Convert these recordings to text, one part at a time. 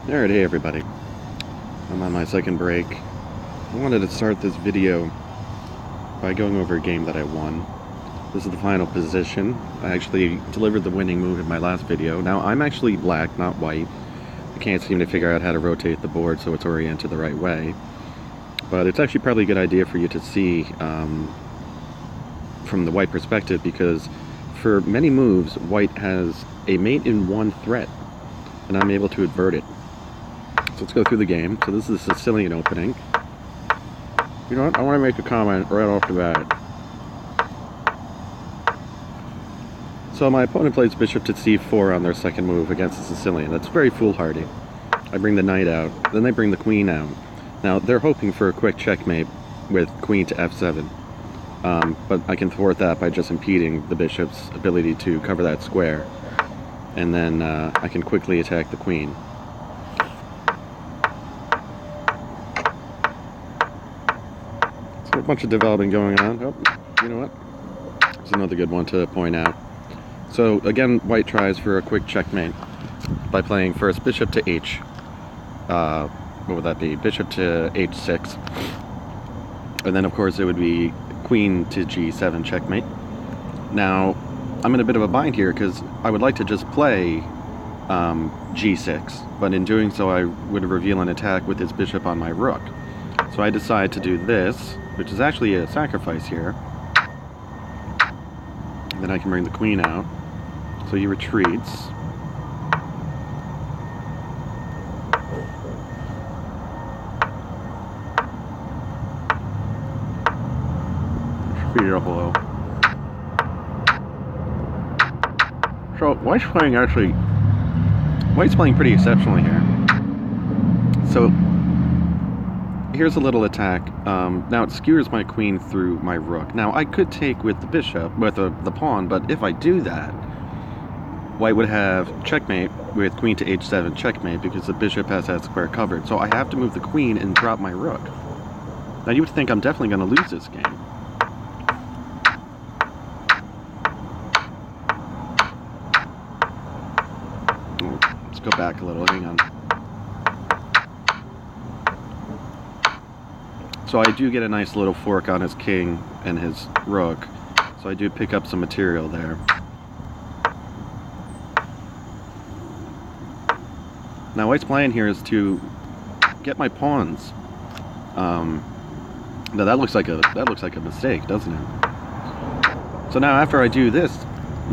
Alright, hey everybody. I'm on my second break. I wanted to start this video by going over a game that I won. This is the final position. I actually delivered the winning move in my last video. Now, I'm actually black, not white. I can't seem to figure out how to rotate the board so it's oriented the right way. But it's actually probably a good idea for you to see from the white perspective, because for many moves, white has a mate in one threat, and I'm able to avert it. So let's go through the game. So this is the Sicilian opening. You know what? I want to make a comment right off the bat. So my opponent plays bishop to c4 on their second move against the Sicilian. That's very foolhardy. I bring the knight out, then they bring the queen out. Now, they're hoping for a quick checkmate with queen to f7. But I can thwart that by just impeding the bishop's ability to cover that square. And then I can quickly attack the queen. So a bunch of development going on. Oh, you know what? It's another good one to point out. So again, white tries for a quick checkmate by playing first bishop to h. What would that be? Bishop to h6. And then of course it would be queen to g7 checkmate. Now, I'm in a bit of a bind here because I would like to just play g6, but in doing so I would reveal an attack with his bishop on my rook. So I decide to do this, which is actually a sacrifice here. Then I can bring the queen out. So he retreats. Beautiful. So white's playing pretty exceptionally here. So here's a little attack. Now it skewers my queen through my rook. Now I could take with the bishop, with the pawn, but if I do that, white would have checkmate with queen to h7 checkmate because the bishop has that square covered. So I have to move the queen and drop my rook. Now you would think I'm definitely going to lose this game. Let's go back a little, hang on. So I do get a nice little fork on his king and his rook. So I do pick up some material there. Now white's plan here is to get my pawns. Now that looks like a mistake, doesn't it? So now after I do this,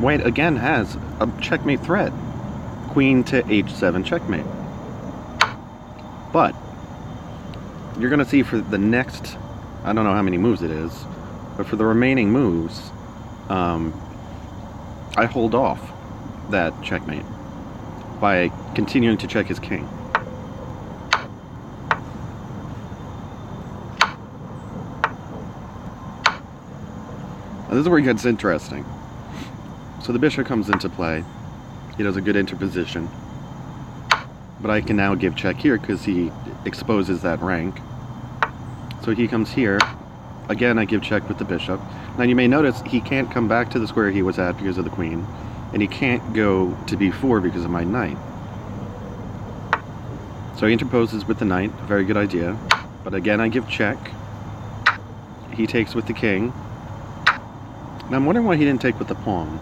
white again has a checkmate threat. Queen to h7 checkmate. But you're going to see for the next, I don't know how many moves it is, but for the remaining moves, I hold off that checkmate by continuing to check his king. Now this is where it gets interesting. So the bishop comes into play. He does a good interposition. But I can now give check here because he exposes that rank. So he comes here. Again, I give check with the bishop. Now you may notice he can't come back to the square he was at because of the queen. And he can't go to b4 because of my knight. So he interposes with the knight. A very good idea. But again, I give check. He takes with the king. Now I'm wondering why he didn't take with the pawn.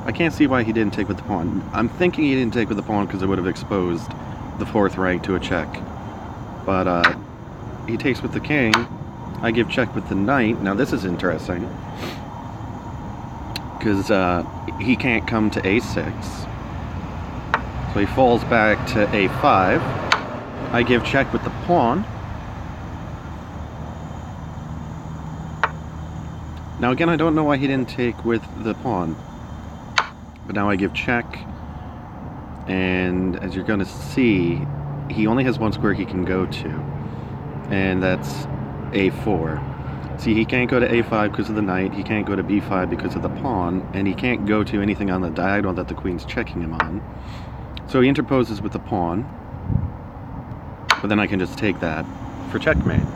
I can't see why he didn't take with the pawn. I'm thinking he didn't take with the pawn because it would have exposed the fourth rank to a check. But he takes with the king. I give check with the knight. Now this is interesting because he can't come to a6. So he falls back to a5. I give check with the pawn. Now again, I don't know why he didn't take with the pawn. But now I give check, and as you're going to see, he only has one square he can go to, and that's a4. See, he can't go to a5 because of the knight, he can't go to b5 because of the pawn, and he can't go to anything on the diagonal that the queen's checking him on. So he interposes with the pawn, but then I can just take that for checkmate.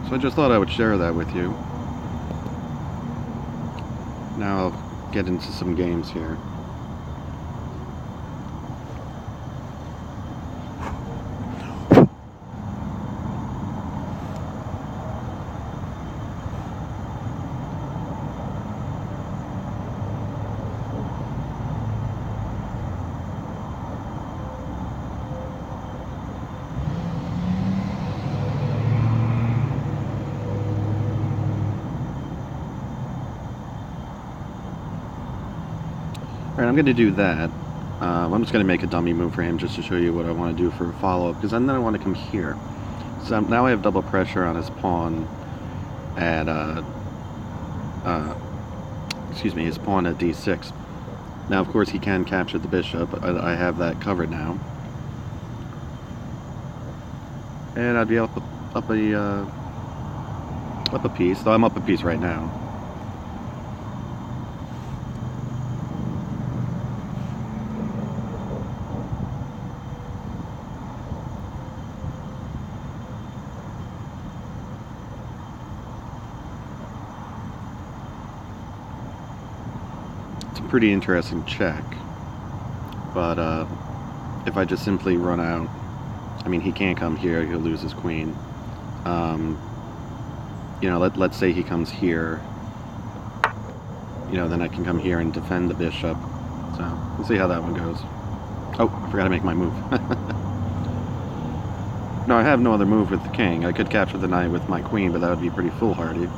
So I just thought I would share that with you. Now I'll get into some games here. Alright, I'm going to do that. I'm just going to make a dummy move for him just to show you what I want to do for a follow-up, because then I want to come here. So now I have double pressure on his pawn at, his pawn at d6. Now, of course, he can capture the bishop. I have that covered now. And I'd be up a piece, though I'm up a piece right now. Pretty interesting check, but if I just simply run out, I mean, he can't come here, he'll lose his queen. You know, let's say he comes here, you know, then I can come here and defend the bishop. So we'll see how that one goes. Oh, I forgot to make my move. No, I have no other move with the king. I could capture the knight with my queen, but that would be pretty foolhardy.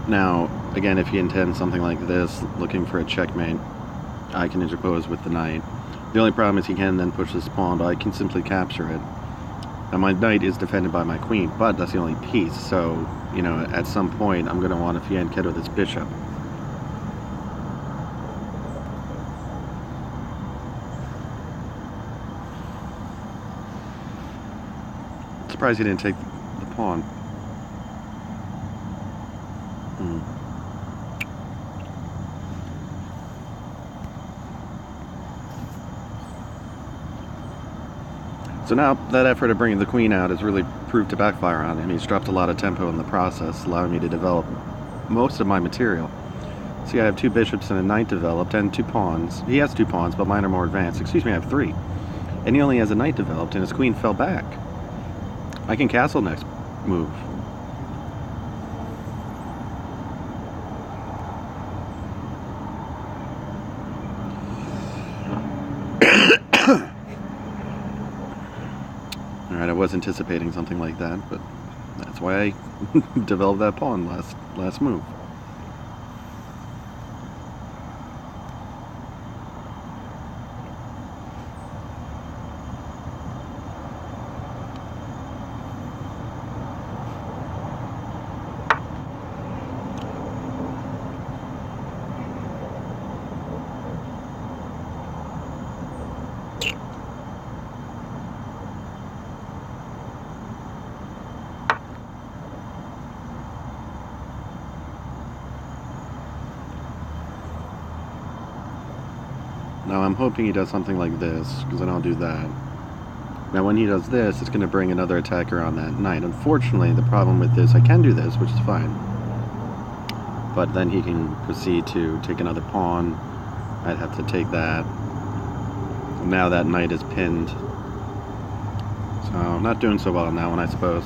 Now, again, if he intends something like this, looking for a checkmate, I can interpose with the knight. The only problem is he can then push this pawn, but I can simply capture it. Now, my knight is defended by my queen, but that's the only piece, so, you know, at some point, I'm going to want to fianchetto this bishop. Surprised he didn't take the pawn. So now, that effort of bringing the queen out has really proved to backfire on him. He's dropped a lot of tempo in the process, allowing me to develop most of my material. See, I have 2 bishops and a knight developed, and 2 pawns. He has 2 pawns, but mine are more advanced. Excuse me, I have 3. And he only has a knight developed, and his queen fell back. I can castle next move. Alright, I was anticipating something like that, but that's why I developed that pawn last move. Now I'm hoping he does something like this, because I don't do that. Now when he does this, it's going to bring another attacker on that knight. Unfortunately, the problem with this, I can do this, which is fine. But then he can proceed to take another pawn. I'd have to take that. Now that knight is pinned. So, not doing so well on that one, I suppose.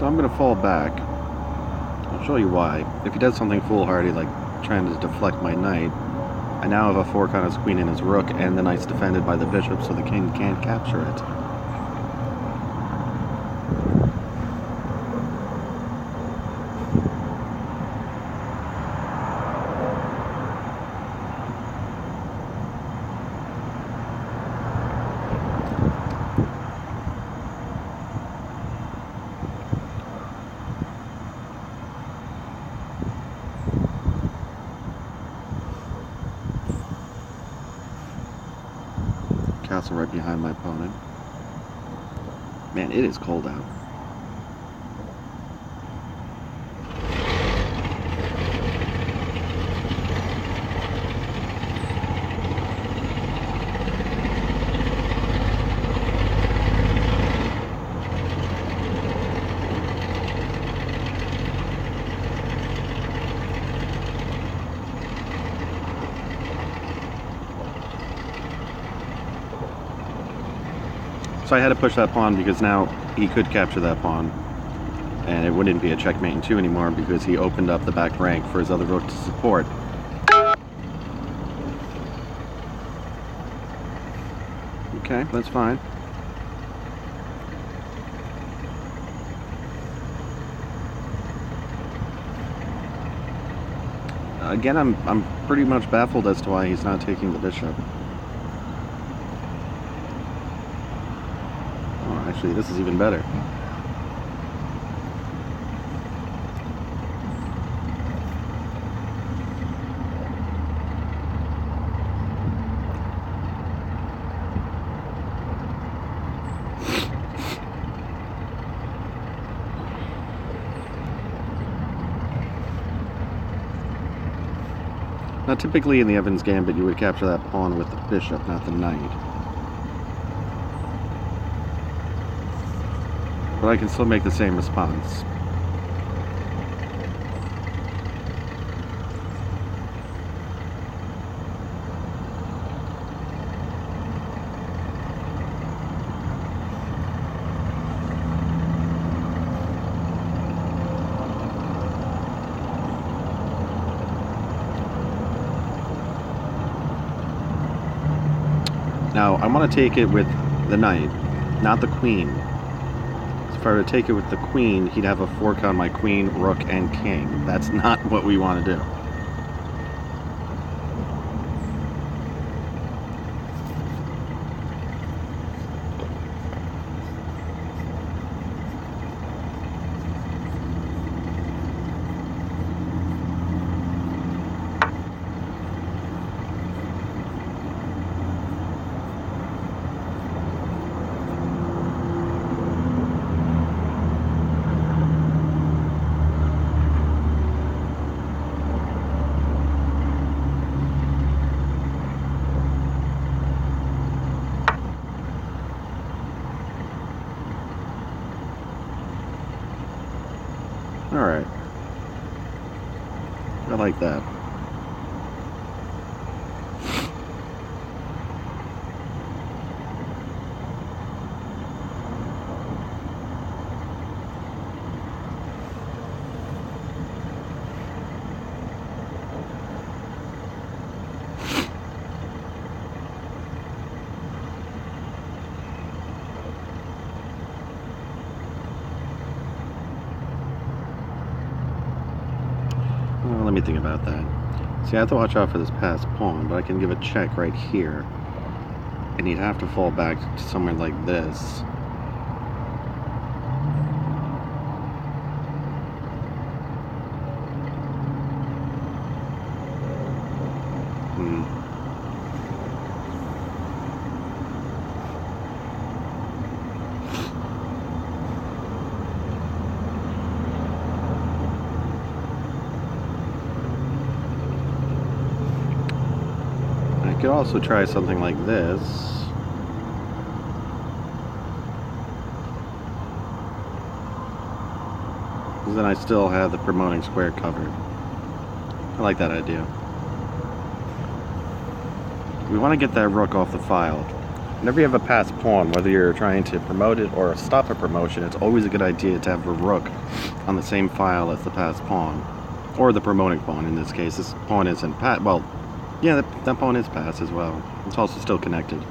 So I'm going to fall back. I'll show you why. If he does something foolhardy, like trying to deflect my knight, I now have a fork on his queen and his rook, and the knight's defended by the bishop, so the king can't capture it. Castle right behind my opponent. Man, it is cold out. So I had to push that pawn because now he could capture that pawn, and it wouldn't be a checkmate in 2 anymore because he opened up the back rank for his other rook to support. Okay, that's fine. Again, I'm pretty much baffled as to why he's not taking the bishop. Actually, this is even better. Now, typically in the Evans Gambit, you would capture that pawn with the bishop, not the knight. But I can still make the same response. Now, I want to take it with the knight, not the queen. If I were to take it with the queen, he'd have a fork on my queen, rook, and king. That's not what we want to do. Alright. I like that. Well, let me think about that. See, I have to watch out for this passed pawn, but I can give a check right here. And he'd have to fall back to somewhere like this. I could also try something like this. Because then I still have the promoting square covered. I like that idea. We want to get that rook off the file. whenever you have a passed pawn, whether you're trying to promote it or stop a promotion, it's always a good idea to have a rook on the same file as the passed pawn. Or the promoting pawn in this case. This pawn isn't passed. Well, yeah, that pawn is passed as well. It's also still connected.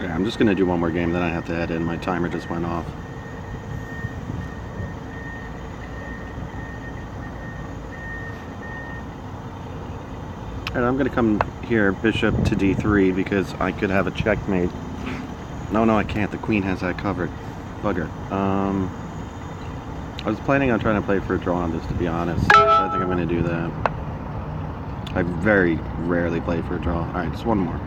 Yeah, I'm just going to do one more game, then I have to head in. My timer just went off. Alright, I'm going to come here, bishop to d3, because I could have a checkmate. No, I can't. The queen has that covered. Bugger. I was planning on trying to play for a draw on this, to be honest. So I think I'm going to do that. I very rarely play for a draw. Alright, just one more.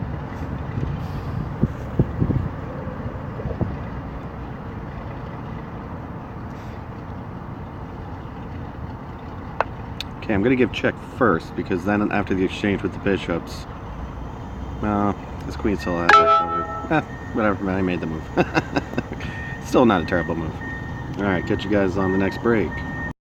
Okay, I'm going to give check first, because then after the exchange with the bishops... this queen still has that covered. Whatever, man, I made the move. Still not a terrible move. Alright, catch you guys on the next break.